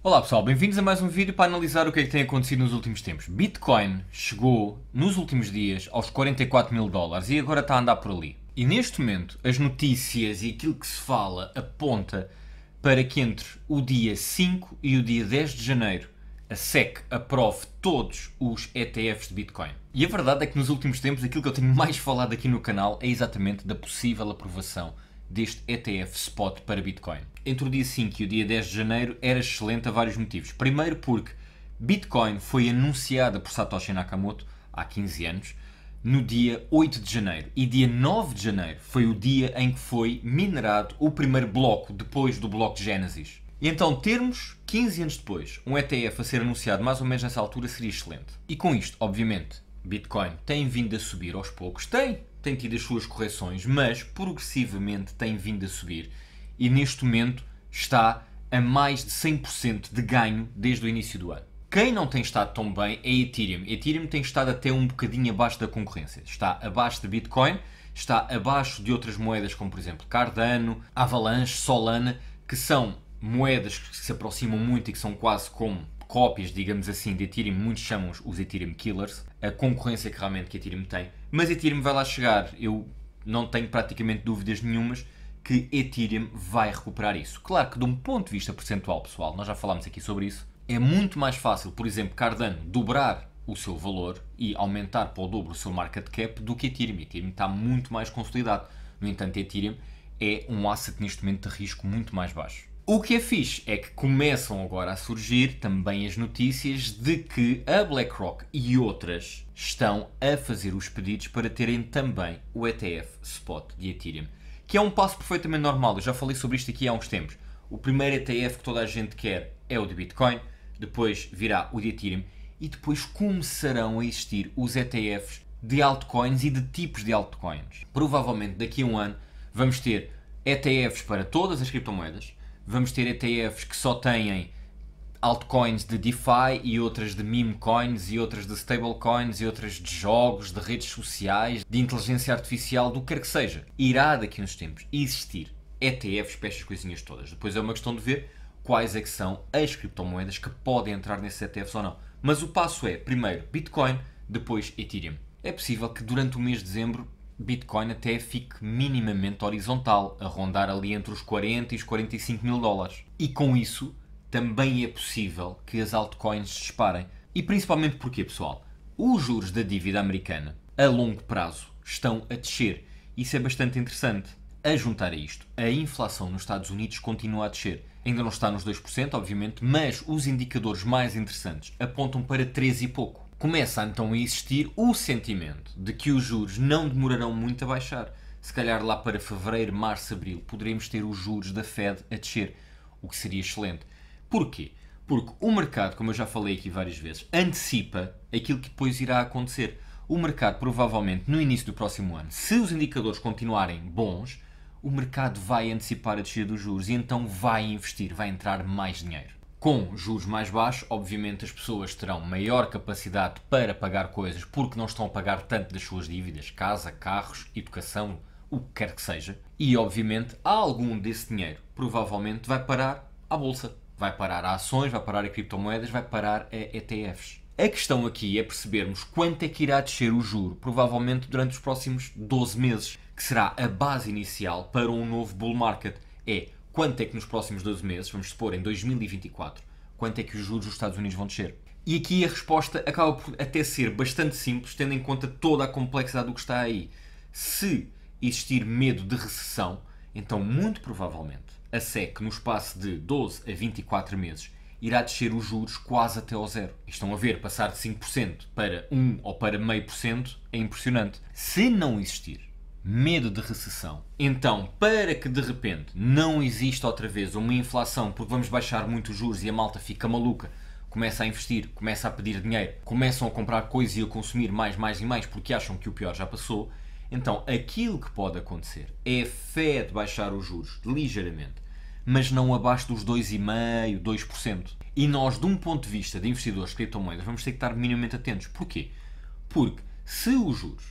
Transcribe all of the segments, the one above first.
Olá pessoal, bem-vindos a mais um vídeo para analisar o que é que tem acontecido nos últimos tempos. Bitcoin chegou nos últimos dias aos 44 mil dólares e agora está a andar por ali. E neste momento as notícias e aquilo que se fala aponta para que entre o dia 5 e o dia 10 de janeiro a SEC aprove todos os ETFs de Bitcoin. E a verdade é que nos últimos tempos aquilo que eu tenho mais falado aqui no canal é exatamente da possível aprovação deste ETF Spot para Bitcoin. Entre o dia 5 e o dia 10 de janeiro era excelente a vários motivos. Primeiro porque Bitcoin foi anunciada por Satoshi Nakamoto há 15 anos no dia 8 de janeiro e dia 9 de janeiro foi o dia em que foi minerado o primeiro bloco depois do bloco de Genesis. E então termos 15 anos depois um ETF a ser anunciado mais ou menos nessa altura seria excelente. E com isto, obviamente, Bitcoin tem vindo a subir aos poucos, tem tido as suas correções, mas progressivamente tem vindo a subir e neste momento está a mais de 100% de ganho desde o início do ano. Quem não tem estado tão bem é Ethereum. Ethereum tem estado até um bocadinho abaixo da concorrência. Está abaixo de Bitcoin, está abaixo de outras moedas como por exemplo Cardano, Avalanche, Solana, que são moedas que se aproximam muito e que são quase como cópias, digamos assim, de Ethereum. Muitos chamam os Ethereum Killers, a concorrência que realmente Ethereum tem. Mas Ethereum vai lá chegar, eu não tenho praticamente dúvidas nenhumas que Ethereum vai recuperar isso. Claro que de um ponto de vista percentual, pessoal, nós já falámos aqui sobre isso, é muito mais fácil, por exemplo, Cardano dobrar o seu valor e aumentar para o dobro o seu market cap do que Ethereum. Ethereum está muito mais consolidado. No entanto, Ethereum é um asset neste momento de risco muito mais baixo. O que é fixe é que começam agora a surgir também as notícias de que a BlackRock e outras estão a fazer os pedidos para terem também o ETF Spot de Ethereum, que é um passo perfeitamente normal. Eu já falei sobre isto aqui há uns tempos. O primeiro ETF que toda a gente quer é o de Bitcoin, depois virá o de Ethereum e depois começarão a existir os ETFs de altcoins e de tipos de altcoins. Provavelmente daqui a um ano vamos ter ETFs para todas as criptomoedas. Vamos ter ETFs que só têm altcoins de DeFi e outras de meme coins e outras de stablecoins e outras de jogos, de redes sociais, de inteligência artificial, do que quer que seja. Irá daqui a uns tempos existir ETFs para estas coisinhas todas. Depois é uma questão de ver quais é que são as criptomoedas que podem entrar nesses ETFs ou não. Mas o passo é, primeiro Bitcoin, depois Ethereum. É possível que durante o mês de dezembro Bitcoin até fique minimamente horizontal, a rondar ali entre os 40 e os 45 mil dólares. E com isso, também é possível que as altcoins se disparem. E principalmente porque, pessoal, os juros da dívida americana, a longo prazo, estão a descer. Isso é bastante interessante. A juntar a isto, a inflação nos Estados Unidos continua a descer. Ainda não está nos 2%, obviamente, mas os indicadores mais interessantes apontam para 3 e pouco. Começa então a existir o sentimento de que os juros não demorarão muito a baixar. Se calhar lá para fevereiro, março, abril, poderemos ter os juros da Fed a descer, o que seria excelente. Porquê? Porque o mercado, como eu já falei aqui várias vezes, antecipa aquilo que depois irá acontecer. O mercado provavelmente no início do próximo ano, se os indicadores continuarem bons, o mercado vai antecipar a descida dos juros e então vai investir, vai entrar mais dinheiro. Com juros mais baixos, obviamente as pessoas terão maior capacidade para pagar coisas porque não estão a pagar tanto das suas dívidas, casa, carros, educação, o que quer que seja. E obviamente algum desse dinheiro provavelmente vai parar à bolsa, vai parar a ações, vai parar a criptomoedas, vai parar a ETFs. A questão aqui é percebermos quanto é que irá descer o juro, provavelmente durante os próximos 12 meses, que será a base inicial para um novo bull market. É quanto é que nos próximos 12 meses, vamos supor em 2024, quanto é que os juros dos Estados Unidos vão descer? E aqui a resposta acaba por até ser bastante simples, tendo em conta toda a complexidade do que está aí. Se existir medo de recessão, então muito provavelmente a SEC, no espaço de 12 a 24 meses, irá descer os juros quase até ao zero. Estão a ver, passar de 5% para 1 ou para 0,5% é impressionante. Se não existir medo de recessão, então para que de repente não exista outra vez uma inflação porque vamos baixar muito os juros e a malta fica maluca, começa a investir, começa a pedir dinheiro, começam a comprar coisas e a consumir mais e mais porque acham que o pior já passou, então aquilo que pode acontecer é a Fed baixar os juros ligeiramente, mas não abaixo dos 2,5%, 2%. E nós, de um ponto de vista de investidores de criptomoedas, vamos ter que estar minimamente atentos. Porquê? Porque se os juros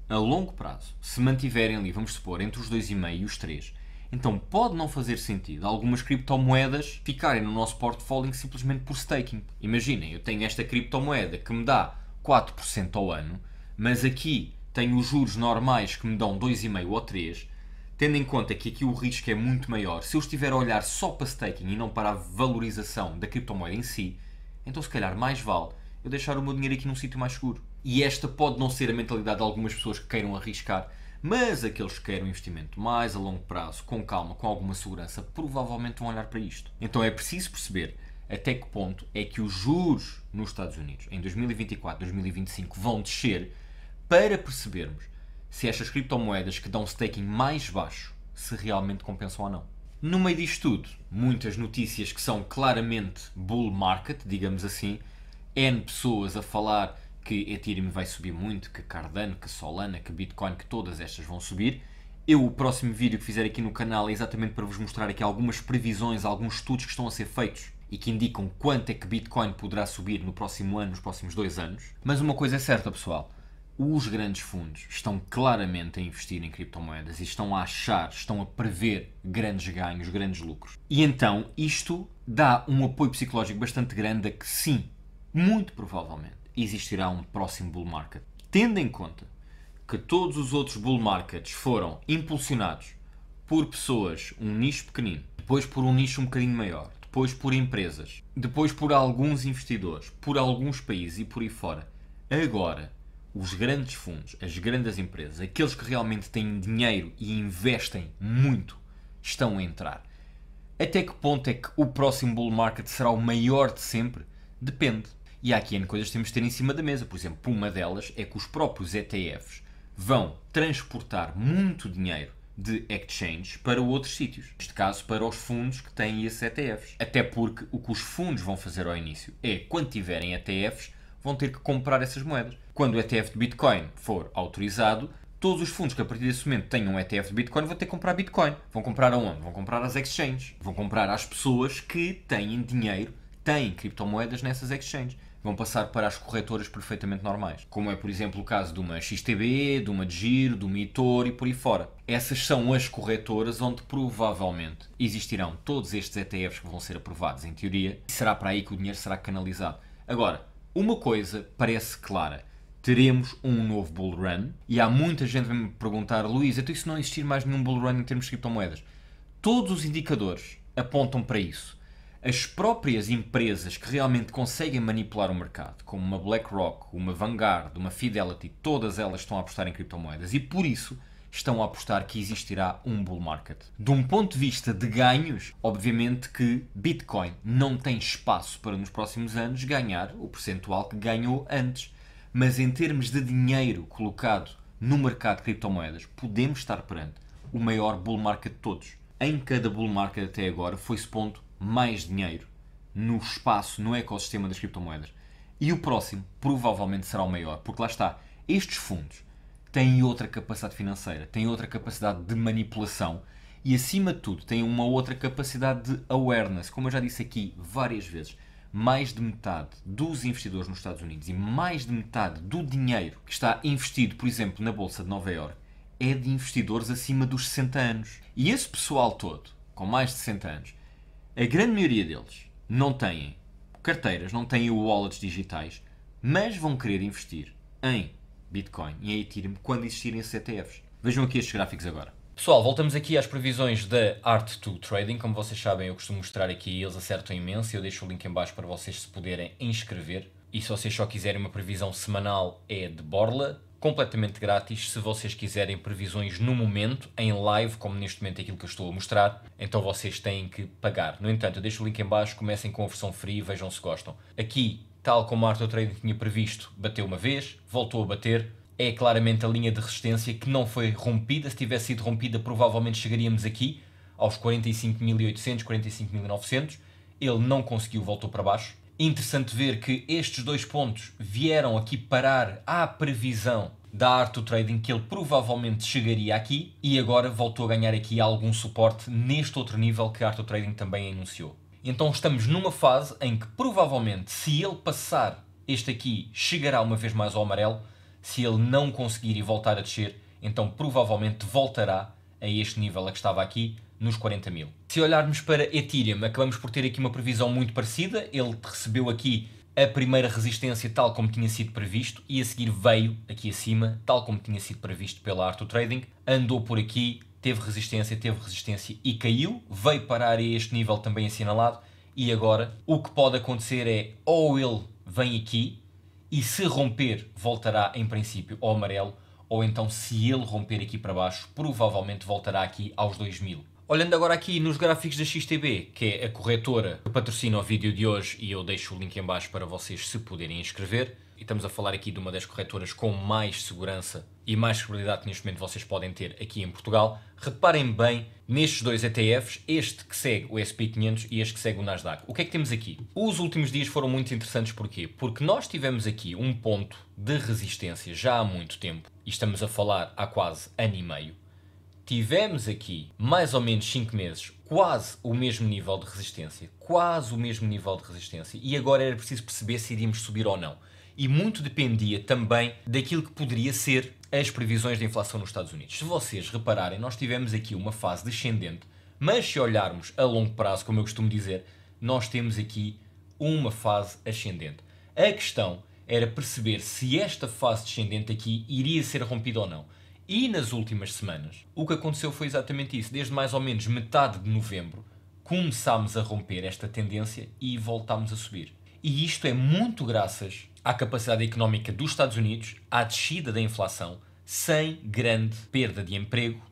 a longo prazo se mantiverem ali, vamos supor, entre os 2,5 e os 3, Então pode não fazer sentido algumas criptomoedas ficarem no nosso portfólio simplesmente por staking. Imaginem, eu tenho esta criptomoeda que me dá 4% ao ano, mas aqui tenho os juros normais que me dão 2,5% ou 3%, tendo em conta que aqui o risco é muito maior. Se eu estiver a olhar só para staking e não para a valorização da criptomoeda em si, então se calhar mais vale eu deixar o meu dinheiro aqui num sítio mais seguro. E esta pode não ser a mentalidade de algumas pessoas que queiram arriscar, mas aqueles que querem um investimento mais a longo prazo, com calma, com alguma segurança, provavelmente vão olhar para isto. Então é preciso perceber até que ponto é que os juros nos Estados Unidos em 2024, 2025 vão descer, para percebermos se estas criptomoedas que dão staking mais baixo se realmente compensam ou não. No meio disto tudo, muitas notícias que são claramente bull market, digamos assim, N pessoas a falar que Ethereum vai subir muito, que Cardano, que Solana, que Bitcoin, que todas estas vão subir. O próximo vídeo que fizer aqui no canal é exatamente para vos mostrar aqui algumas previsões, alguns estudos que estão a ser feitos e que indicam quanto é que Bitcoin poderá subir no próximo ano, nos próximos 2 anos. Mas uma coisa é certa, pessoal, os grandes fundos estão claramente a investir em criptomoedas e estão a achar, estão a prever grandes ganhos, grandes lucros. E então isto dá um apoio psicológico bastante grande a que sim, muito provavelmente, existirá um próximo bull market. Tendo em conta que todos os outros bull markets foram impulsionados por pessoas, um nicho pequenino, depois por um nicho um bocadinho maior, depois por empresas, depois por alguns investidores, por alguns países e por aí fora. Agora, os grandes fundos, as grandes empresas, aqueles que realmente têm dinheiro e investem muito, estão a entrar. Até que ponto é que o próximo bull market será o maior de sempre? Depende. E há aqui N coisas que temos de ter em cima da mesa. Por exemplo, uma delas é que os próprios ETFs vão transportar muito dinheiro de exchange para outros sítios. Neste caso, para os fundos que têm esses ETFs. Até porque o que os fundos vão fazer ao início é, quando tiverem ETFs, vão ter que comprar essas moedas. Quando o ETF de Bitcoin for autorizado, todos os fundos que a partir desse momento tenham um ETF de Bitcoin vão ter que comprar Bitcoin. Vão comprar aonde? Vão comprar às exchanges. Vão comprar às pessoas que têm dinheiro, têm criptomoedas nessas exchanges. Vão passar para as corretoras perfeitamente normais. Como é, por exemplo, o caso de uma XTB, de uma de Giro, de uma eToro e por aí fora. Essas são as corretoras onde provavelmente existirão todos estes ETFs que vão ser aprovados em teoria. E será para aí que o dinheiro será canalizado. Agora, uma coisa parece clara. Teremos um novo bull run. E há muita gente a me perguntar: Luís, então isso não existir mais nenhum bull run em termos de criptomoedas? Todos os indicadores apontam para isso. As próprias empresas que realmente conseguem manipular o mercado, como uma BlackRock, uma Vanguard, uma Fidelity, todas elas estão a apostar em criptomoedas e por isso estão a apostar que existirá um bull market. De um ponto de vista de ganhos, obviamente que Bitcoin não tem espaço para nos próximos anos ganhar o percentual que ganhou antes. Mas em termos de dinheiro colocado no mercado de criptomoedas, podemos estar perante o maior bull market de todos. Em cada bull market até agora foi-se pondo mais dinheiro no espaço, no ecossistema das criptomoedas. E o próximo provavelmente será o maior, porque lá está, estes fundos têm outra capacidade financeira, têm outra capacidade de manipulação e acima de tudo têm uma outra capacidade de awareness. Como eu já disse aqui várias vezes, mais de metade dos investidores nos Estados Unidos e mais de metade do dinheiro que está investido, por exemplo, na Bolsa de Nova Iorque, é de investidores acima dos 60 anos. E esse pessoal todo, com mais de 60 anos, a grande maioria deles não têm carteiras, não têm wallets digitais, mas vão querer investir em Bitcoin e em Ethereum quando existirem esses ETFs. Vejam aqui estes gráficos agora. Pessoal, voltamos aqui às previsões da Art2 Trading. Como vocês sabem, eu costumo mostrar aqui, eles acertam imenso. Eu deixo o link em baixo para vocês se puderem inscrever. E se vocês só quiserem uma previsão semanal, é de borla, completamente grátis. Se vocês quiserem previsões no momento, em live, como neste momento é aquilo que eu estou a mostrar, então vocês têm que pagar. No entanto, eu deixo o link em baixo, comecem com a versão free e vejam se gostam. Aqui, tal como a Art2 Trading tinha previsto, bateu uma vez, voltou a bater. É claramente a linha de resistência que não foi rompida. Se tivesse sido rompida, provavelmente chegaríamos aqui aos 45.800, 45.900. Ele não conseguiu, voltou para baixo. Interessante ver que estes dois pontos vieram aqui parar à previsão da Art2 Trading, que ele provavelmente chegaria aqui e agora voltou a ganhar aqui algum suporte neste outro nível que a Art2 Trading também anunciou. Então estamos numa fase em que provavelmente, se ele passar este aqui, chegará uma vez mais ao amarelo. Se ele não conseguir e voltar a descer, então provavelmente voltará a este nível a que estava aqui, nos 40 mil. Se olharmos para Ethereum, acabamos por ter aqui uma previsão muito parecida. Ele recebeu aqui a primeira resistência tal como tinha sido previsto e a seguir veio aqui acima, tal como tinha sido previsto pela Art to Trading. Andou por aqui, teve resistência e caiu. Veio parar a este nível também assinalado. E agora o que pode acontecer é ou ele vem aqui e se romper voltará em princípio ao amarelo, ou então se ele romper aqui para baixo provavelmente voltará aqui aos 2000. Olhando agora aqui nos gráficos da XTB, que é a corretora que patrocina o vídeo de hoje, e eu deixo o link em baixo para vocês se puderem inscrever. E estamos a falar aqui de uma das corretoras com mais segurança e mais credibilidade que neste momento vocês podem ter aqui em Portugal. Reparem bem nestes dois ETFs, este que segue o SP500 e este que segue o Nasdaq. O que é que temos aqui? Os últimos dias foram muito interessantes, porquê? Porque nós tivemos aqui um ponto de resistência já há muito tempo, e estamos a falar há quase ano e meio. Tivemos aqui mais ou menos 5 meses quase o mesmo nível de resistência, e agora era preciso perceber se iríamos subir ou não. E muito dependia também daquilo que poderia ser as previsões de inflação nos Estados Unidos. Se vocês repararem, nós tivemos aqui uma fase descendente, mas se olharmos a longo prazo, como eu costumo dizer, nós temos aqui uma fase ascendente. A questão era perceber se esta fase descendente aqui iria ser rompida ou não. E nas últimas semanas, o que aconteceu foi exatamente isso. Desde mais ou menos metade de novembro, começámos a romper esta tendência e voltámos a subir. E isto é muito graças à capacidade económica dos Estados Unidos, à descida da inflação, sem grande perda de emprego,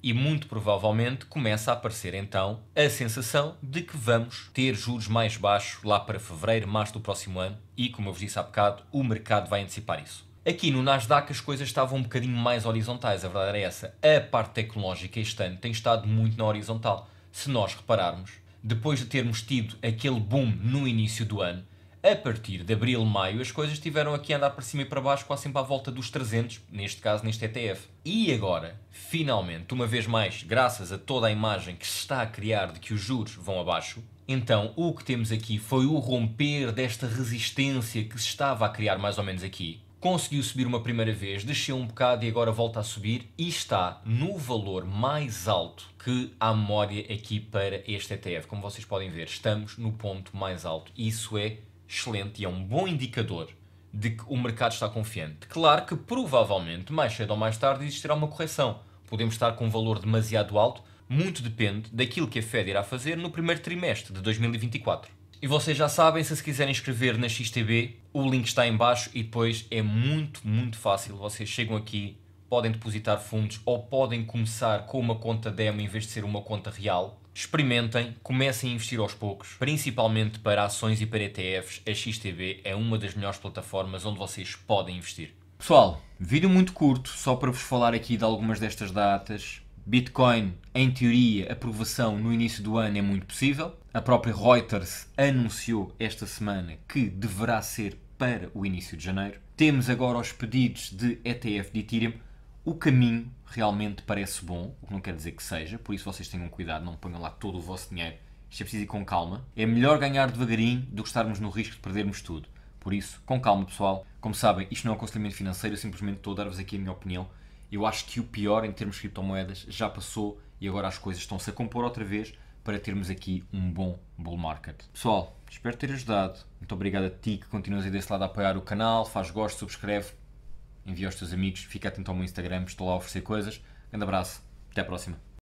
e muito provavelmente começa a aparecer então a sensação de que vamos ter juros mais baixos lá para fevereiro, março do próximo ano, e como eu vos disse há bocado, o mercado vai antecipar isso. Aqui no Nasdaq as coisas estavam um bocadinho mais horizontais, a verdade era essa. A parte tecnológica este ano tem estado muito na horizontal. Se nós repararmos, depois de termos tido aquele boom no início do ano, a partir de abril, maio, as coisas estiveram aqui a andar para cima e para baixo, quase sempre à volta dos 300, neste caso, neste ETF. E agora, finalmente, uma vez mais, graças a toda a imagem que se está a criar de que os juros vão abaixo, então o que temos aqui foi o romper desta resistência que se estava a criar mais ou menos aqui. Conseguiu subir uma primeira vez, desceu um bocado e agora volta a subir e está no valor mais alto que há memória aqui para este ETF. Como vocês podem ver, estamos no ponto mais alto. Isso é excelente e é um bom indicador de que o mercado está confiante. Claro que provavelmente, mais cedo ou mais tarde, existirá uma correção. Podemos estar com um valor demasiado alto, muito depende daquilo que a Fed irá fazer no primeiro trimestre de 2024. E vocês já sabem, se quiserem inscrever na XTB, o link está em baixo e depois é muito fácil. Vocês chegam aqui, podem depositar fundos ou podem começar com uma conta demo em vez de ser uma conta real. Experimentem, comecem a investir aos poucos, principalmente para ações e para ETFs. A XTB é uma das melhores plataformas onde vocês podem investir. Pessoal, vídeo muito curto, só para vos falar aqui de algumas destas datas. Bitcoin, em teoria, aprovação no início do ano é muito possível. A própria Reuters anunciou esta semana que deverá ser para o início de janeiro. Temos agora os pedidos de ETF de Ethereum. O caminho realmente parece bom, o que não quer dizer que seja, por isso vocês tenham cuidado, não ponham lá todo o vosso dinheiro. Isto é preciso ir com calma. É melhor ganhar devagarinho do que estarmos no risco de perdermos tudo. Por isso, com calma, pessoal. Como sabem, isto não é um aconselhamento financeiro, eu simplesmente estou a dar-vos aqui a minha opinião. Eu acho que o pior em termos de criptomoedas já passou e agora as coisas estão-se a compor outra vez para termos aqui um bom bull market. Pessoal, espero ter ajudado. Muito obrigado a ti que continuas aí desse lado a apoiar o canal, faz gosto, subscreve, envia aos teus amigos, fica atento ao meu Instagram, estou lá a oferecer coisas. Grande abraço, até à próxima.